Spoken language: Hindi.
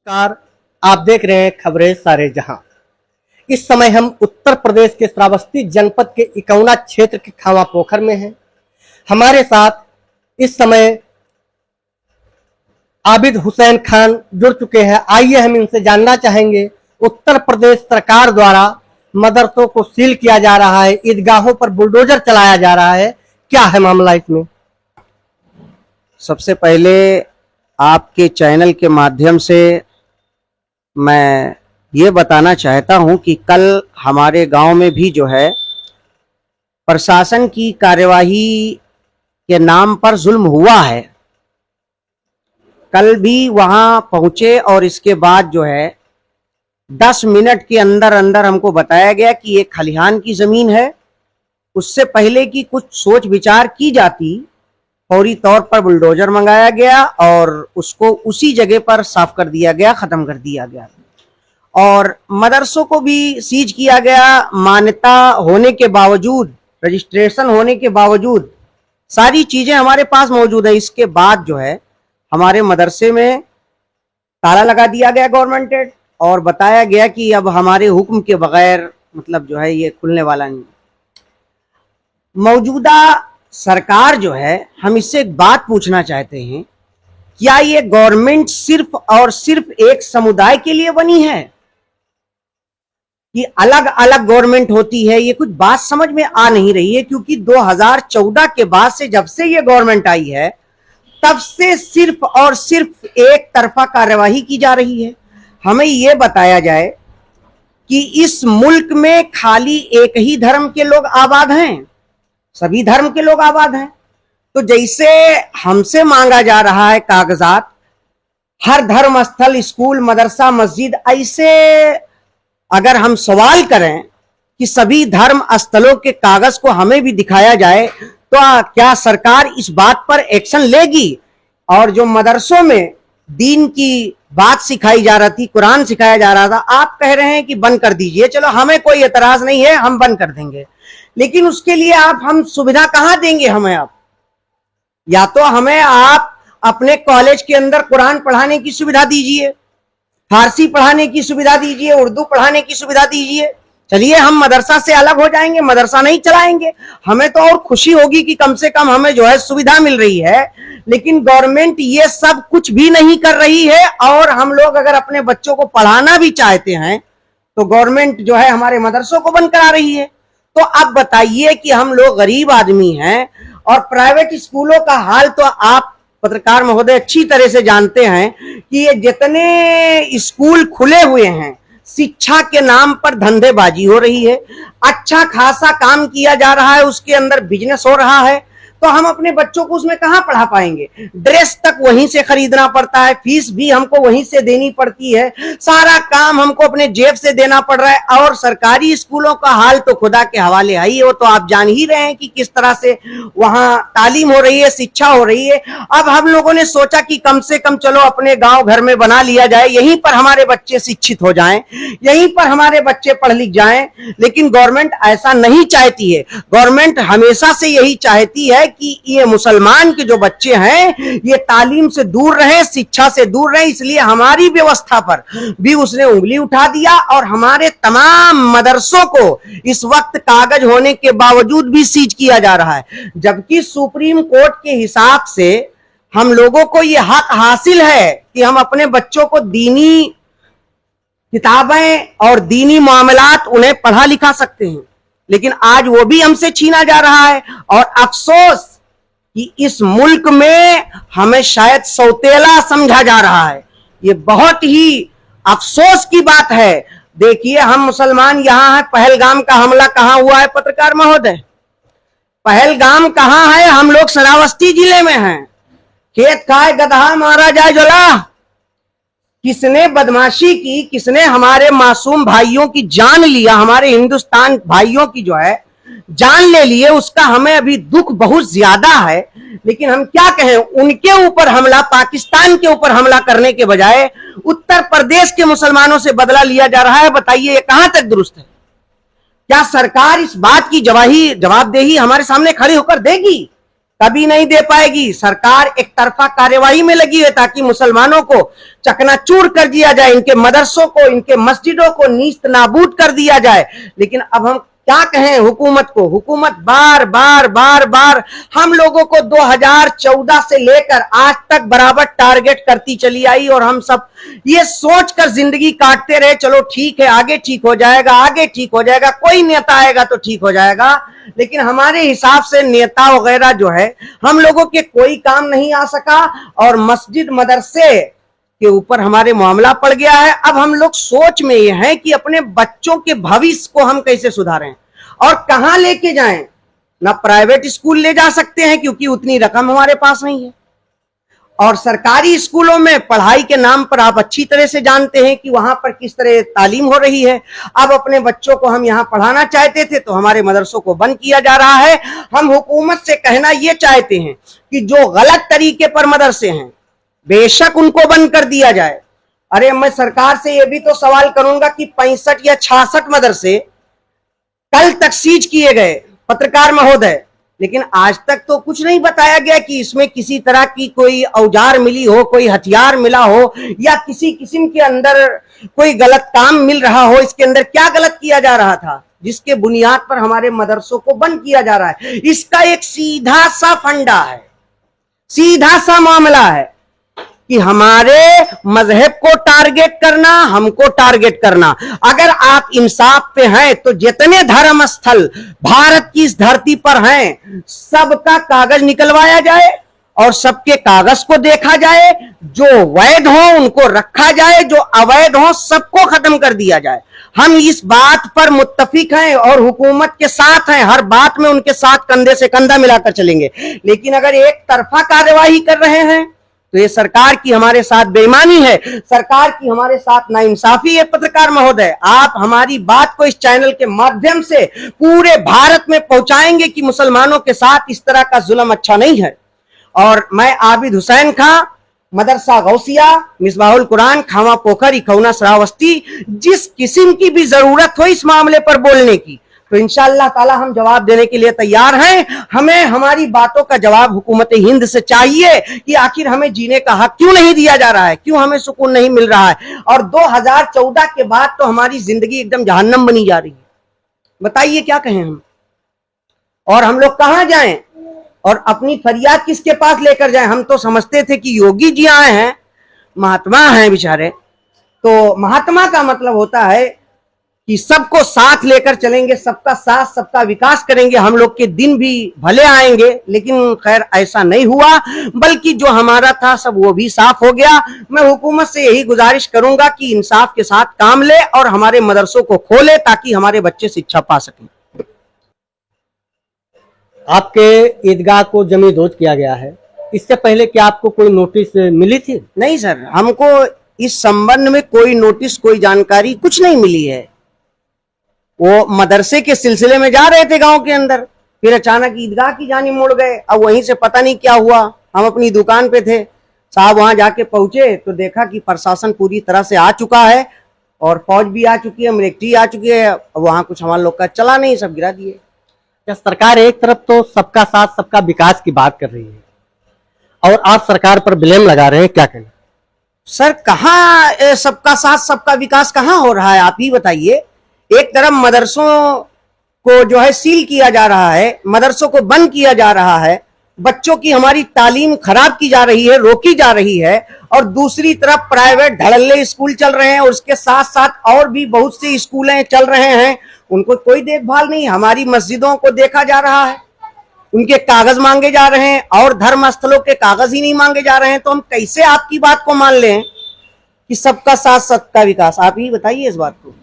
नमस्कार। आप देख रहे हैं खबरें सारे जहां। इस समय हम उत्तर प्रदेश के श्रावस्ती जनपद के इकौना क्षेत्र के खावा पोखर में हैं। हमारे साथ इस समय आबिद हुसैन खान जुड़ चुके हैं। आइए हम इनसे जानना चाहेंगे, उत्तर प्रदेश सरकार द्वारा मदरसों को सील किया जा रहा है, ईदगाहों पर बुलडोजर चलाया जा रहा है, क्या है मामला इसमें? सबसे पहले आपके चैनल के माध्यम से मैं ये बताना चाहता हूं कि कल हमारे गांव में भी जो है प्रशासन की कार्यवाही के नाम पर जुल्म हुआ है। कल भी वहां पहुंचे और इसके बाद जो है 10 मिनट के अंदर अंदर हमको बताया गया कि ये खलिहान की जमीन है। उससे पहले कि कुछ सोच विचार की जाती, फौरी तौर पर बुलडोजर मंगाया गया और उसको उसी जगह पर साफ कर दिया गया, खत्म कर दिया गया और मदरसों को भी सीज किया गया। मान्यता होने के बावजूद, रजिस्ट्रेशन होने के बावजूद सारी चीजें हमारे पास मौजूद है। इसके बाद जो है हमारे मदरसे में ताला लगा दिया गया गवर्नमेंट और बताया गया कि अब हमारे हुक्म के बगैर मतलब जो है ये खुलने वाला नहीं। मौजूदा सरकार जो है, हम इससे एक बात पूछना चाहते हैं, क्या ये गवर्नमेंट सिर्फ और सिर्फ एक समुदाय के लिए बनी है कि अलग अलग गवर्नमेंट होती है? ये कुछ बात समझ में आ नहीं रही है, क्योंकि 2014 के बाद से जब से ये गवर्नमेंट आई है तब से सिर्फ और सिर्फ एक तरफा कार्यवाही की जा रही है। हमें यह बताया जाए कि इस मुल्क में खाली एक ही धर्म के लोग आबाद हैं, सभी धर्म के लोग आबाद हैं। तो जैसे हमसे मांगा जा रहा है कागजात, हर धर्म स्थल, स्कूल, मदरसा, मस्जिद, ऐसे अगर हम सवाल करें कि सभी धर्म स्थलों के कागज को हमें भी दिखाया जाए तो क्या सरकार इस बात पर एक्शन लेगी? और जो मदरसों में दीन की बात सिखाई जा रही थी, कुरान सिखाया जा रहा था, आप कह रहे हैं कि बंद कर दीजिए। चलो, हमें कोई एतराज नहीं है, हम बंद कर देंगे, लेकिन उसके लिए हम सुविधा कहां देंगे? हमें आप या तो हमें आप अपने कॉलेज के अंदर कुरान पढ़ाने की सुविधा दीजिए, फारसी पढ़ाने की सुविधा दीजिए, उर्दू पढ़ाने की सुविधा दीजिए। चलिए, हम मदरसा से अलग हो जाएंगे, मदरसा नहीं चलाएंगे। हमें तो और खुशी होगी कि कम से कम हमें जो है सुविधा मिल रही है, लेकिन गवर्नमेंट ये सब कुछ भी नहीं कर रही है। और हम लोग अगर अपने बच्चों को पढ़ाना भी चाहते हैं तो गवर्नमेंट जो है हमारे मदरसों को बंद करा रही है। तो अब बताइए कि हम लोग गरीब आदमी हैं और प्राइवेट स्कूलों का हाल तो आप पत्रकार महोदय अच्छी तरह से जानते हैं कि ये जितने स्कूल खुले हुए हैं, शिक्षा के नाम पर धंधेबाजी हो रही है। अच्छा खासा काम किया जा रहा है, उसके अंदर बिजनेस हो रहा है, तो हम अपने बच्चों को उसमें कहां पढ़ा पाएंगे? ड्रेस तक वहीं से खरीदना पड़ता है, फीस भी हमको वहीं से देनी पड़ती है, सारा काम हमको अपने जेब से देना पड़ रहा है। और सरकारी स्कूलों का हाल तो खुदा के हवाले है ही, वो तो आप जान ही रहे हैं कि किस तरह से वहां तालीम हो रही है, शिक्षा हो रही है। अब हम लोगों ने सोचा कि कम से कम चलो अपने गांव घर में बना लिया जाए, यहीं पर हमारे बच्चे शिक्षित हो जाएं, यहीं पर हमारे बच्चे पढ़ लिख जाएं। लेकिन गवर्नमेंट ऐसा नहीं चाहती है। गवर्नमेंट हमेशा से यही चाहती है कि ये मुसलमान के जो बच्चे हैं ये तालीम से दूर रहे, शिक्षा से दूर रहे। इसलिए हमारी व्यवस्था पर भी उसने उंगली उठा दिया और हमारे तमाम मदरसों को इस वक्त कागज होने के बावजूद भी सीज किया जा रहा है, जबकि सुप्रीम कोर्ट के हिसाब से हम लोगों को ये हक हासिल है कि हम अपने बच्चों को दीनी किताबें और दीनी मामलात उन्हें पढ़ा लिखा सकते हैं, लेकिन आज वो भी हमसे छीना जा रहा है। और अफसोस कि इस मुल्क में हमें शायद सौतेला समझा जा रहा है। ये बहुत ही अफसोस की बात है। देखिए, हम मुसलमान यहां हैं, पहलगाम का हमला कहां हुआ है पत्रकार महोदय? पहलगाम कहां है? हम लोग श्रावस्ती जिले में हैं। खेत खाए गदहा मारा जाए जोला। किसने बदमाशी की, किसने हमारे मासूम भाइयों की जान लिया, हमारे हिंदुस्तान भाइयों की जो है जान ले लिए, उसका हमें अभी दुख बहुत ज्यादा है। लेकिन हम क्या कहें, उनके ऊपर हमला, पाकिस्तान के ऊपर हमला करने के बजाय उत्तर प्रदेश के मुसलमानों से बदला लिया जा रहा है। बताइए ये कहां तक दुरुस्त है? क्या सरकार इस बात की जवाबदेही हमारे सामने खड़ी होकर देगी कभी नहीं दे पाएगी। सरकार एक तरफा कार्यवाही में लगी है ताकि मुसलमानों को चकनाचूर कर दिया जाए, इनके मदरसों को, इनके मस्जिदों को नीस्त नाबूद कर दिया जाए। लेकिन अब हम क्या कहें हुकूमत को? हुकूमत बार बार हम लोगों को 2014 से लेकर आज तक बराबर टारगेट करती चली आई और हम सब ये सोचकर जिंदगी काटते रहे, चलो ठीक है, आगे ठीक हो जाएगा, आगे ठीक हो जाएगा, कोई नेता आएगा तो ठीक हो जाएगा। लेकिन हमारे हिसाब से नेता वगैरह जो है हम लोगों के कोई काम नहीं आ सका और मस्जिद मदरसे के ऊपर हमारे मामला पड़ गया है। अब हम लोग सोच में ये हैं कि अपने बच्चों के भविष्य को हम कैसे सुधारें और कहां लेके जाएं। ना प्राइवेट स्कूल ले जा सकते हैं क्योंकि उतनी रकम हमारे पास नहीं है, और सरकारी स्कूलों में पढ़ाई के नाम पर आप अच्छी तरह से जानते हैं कि वहां पर किस तरह तालीम हो रही है। अब अपने बच्चों को हम यहां पढ़ाना चाहते थे तो हमारे मदरसों को बंद किया जा रहा है। हम हुकूमत से कहना यह चाहते हैं कि जो गलत तरीके पर मदरसे हैं बेशक उनको बंद कर दिया जाए। अरे मैं सरकार से यह भी तो सवाल करूंगा कि 65 या 66 मदरसे कल तक सीज किए गए पत्रकार महोदय, लेकिन आज तक तो कुछ नहीं बताया गया कि इसमें किसी तरह की कोई औजार मिली हो, कोई हथियार मिला हो या किसी किस्म के अंदर कोई गलत काम मिल रहा हो। इसके अंदर क्या गलत किया जा रहा था जिसके बुनियाद पर हमारे मदरसों को बंद किया जा रहा है? इसका एक सीधा सा फंडा है, सीधा सा मामला है कि हमारे मजहब को टारगेट करना, हमको टारगेट करना। अगर आप इंसाफ पे हैं तो जितने धर्म स्थल भारत की इस धरती पर हैं सबका कागज निकलवाया जाए और सबके कागज को देखा जाए। जो वैध हो उनको रखा जाए, जो अवैध हो सबको खत्म कर दिया जाए। हम इस बात पर मुत्तफिक हैं और हुकूमत के साथ हैं, हर बात में उनके साथ कंधे से कंधा मिलाकर चलेंगे। लेकिन अगर एक तरफा कार्यवाही कर रहे हैं तो ये सरकार की हमारे साथ बेईमानी है, सरकार की हमारे साथ नाइंसाफी है। पत्रकार महोदय, आप हमारी बात को इस चैनल के माध्यम से पूरे भारत में पहुंचाएंगे कि मुसलमानों के साथ इस तरह का जुल्म अच्छा नहीं है। और मैं आबिद हुसैन खां, मदरसा गौसिया, मिसबाहुल कुरान, खामा पोखर, इखौना श्रावस्ती, जिस किस्म की भी जरूरत हो इस मामले पर बोलने की तो इंशाअल्लाह ताला हम जवाब देने के लिए तैयार हैं। हमें हमारी बातों का जवाब हुकूमत हिंद से चाहिए कि आखिर हमें जीने का हक क्यों नहीं दिया जा रहा है, क्यों हमें सुकून नहीं मिल रहा है। और 2014 के बाद तो हमारी जिंदगी एकदम जहन्नम बनी जा रही है। बताइए क्या कहें हम, और हम लोग कहां जाएं और अपनी फरियाद किसके पास लेकर जाएं? हम तो समझते थे कि योगी जी आए हैं, महात्मा हैं बेचारे, तो महात्मा का मतलब होता है कि सबको साथ लेकर चलेंगे, सबका साथ सबका विकास करेंगे, हम लोग के दिन भी भले आएंगे। लेकिन खैर ऐसा नहीं हुआ, बल्कि जो हमारा था सब वो भी साफ हो गया। मैं हुकूमत से यही गुजारिश करूंगा कि इंसाफ के साथ काम ले और हमारे मदरसों को खोले ताकि हमारे बच्चे शिक्षा पा सकें। आपके ईदगाह को जमींदोज किया गया है, इससे पहले क्या आपको कोई नोटिस मिली थी? नहीं सर, हमको इस संबंध में कोई नोटिस, कोई जानकारी कुछ नहीं मिली है। वो मदरसे के सिलसिले में जा रहे थे गांव के अंदर, फिर अचानक ईदगाह की जानी मुड़ गए। अब वहीं से पता नहीं क्या हुआ, हम अपनी दुकान पे थे, साहब वहां जाके पहुंचे तो देखा कि प्रशासन पूरी तरह से आ चुका है और फौज भी आ चुकी है, मिलिट्री आ चुकी है। वहां कुछ हमारे लोग का चला नहीं, सब गिरा दिए। क्या सरकार एक तरफ तो सबका साथ सबका विकास की बात कर रही है और आप सरकार पर ब्लेम लगा रहे हैं, क्या कहना? सर कहाँ सबका साथ सबका विकास कहाँ हो रहा है, आप ही बताइए। एक तरफ मदरसों को जो है सील किया जा रहा है, मदरसों को बंद किया जा रहा है, बच्चों की हमारी तालीम खराब की जा रही है, रोकी जा रही है, और दूसरी तरफ प्राइवेट धड़ल्ले स्कूल चल रहे हैं और उसके साथ साथ और भी बहुत सी स्कूलें चल रहे हैं, उनको कोई देखभाल नहीं। हमारी मस्जिदों को देखा जा रहा है, उनके कागज मांगे जा रहे हैं और धर्म स्थलों के कागज ही नहीं मांगे जा रहे हैं। तो हम कैसे आपकी बात को मान लें कि सबका साथ सबका विकास? आप ही बताइए इस बात को।